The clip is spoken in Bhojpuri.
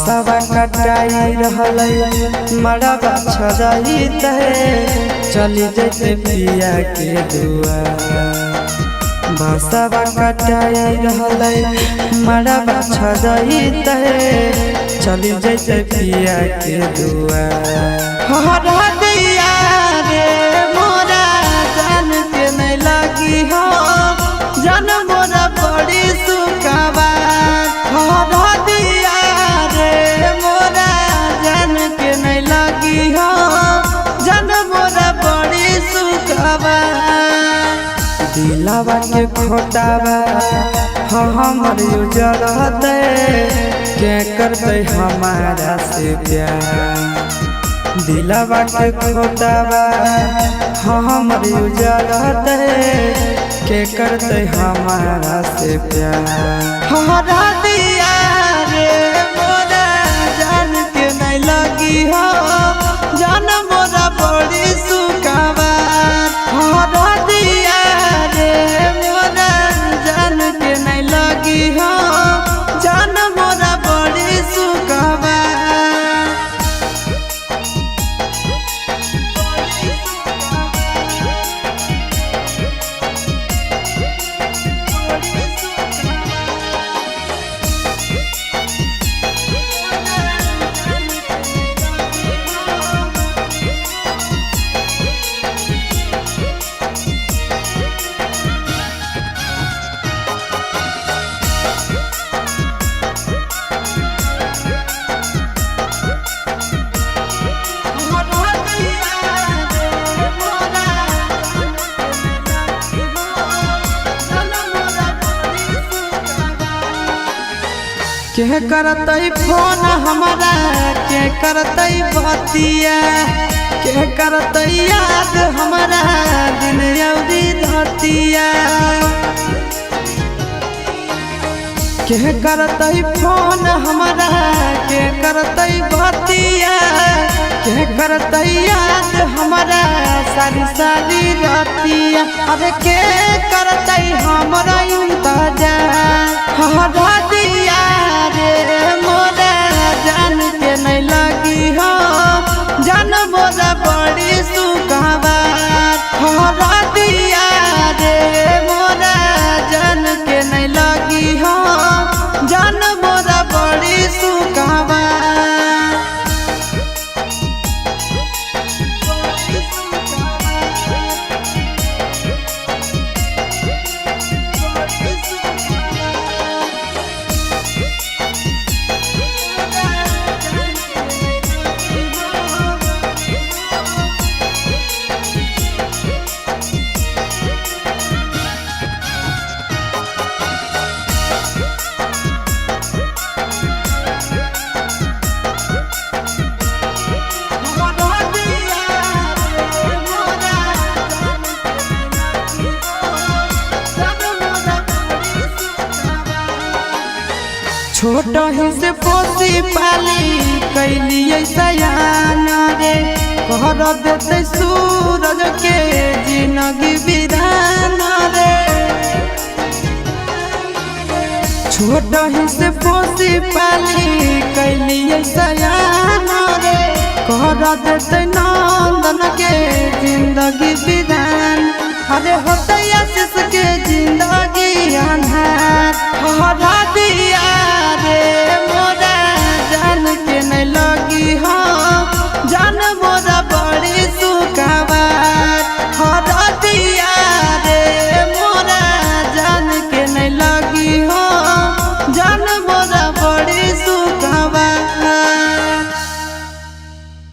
बांसवा कटाई रहल मड़वा छरही तहे चली जैते पिया के दुआ। बांसवा कटाई रहल मड़वा छरही तहे चली जैते पिया के दुआ। हरा दिया रे मोरा जान के नहीं लगी हो जान मोरा बड़ी सुखवा। हरा दिया रे मोरा जान के नहीं लगी हो जान मोरा बड़ी सुखवा। दिलावा के खोटावा हमर उजड़ते के करते हमारा से प्यार। दिलावा के खोटावा हमर उजड़ते के करते हमारा से प्यार। हरा दिया रे मोरा जान के नहीं लगी हो जान मोरा बड़ी सुखवा। हरा दिया रे मोरा जान के नहीं लगी हो जान मोरा बड़ी सुखवा। के करतई फोन हमारा के करतई बतिया के करतई याद हमारा दिन अवधि धतिया। के करतई फोन हमारा के करतई बतिया के करतई याद हमारा सारी सारी रतिया। अरे के करतई हमारा इंतजार। हरा दिया रे मोरा जान के नहीं लगी हो जान मोरा बड़ी सुखवा। हरा दिया रे मोरा जान के नहीं लगी हो जान मोरा बड़ी सुखवा। छोट ही से पोसी पाली कैलिए सयान रे कर देते सूरज के जिंदगी विधान रे। छोट ही से पोसी पाली कैलिए सयान रे कर देते नंदन के जिंदगी विधान। अरे होते आशीष के जिंदगी अंधार। हरा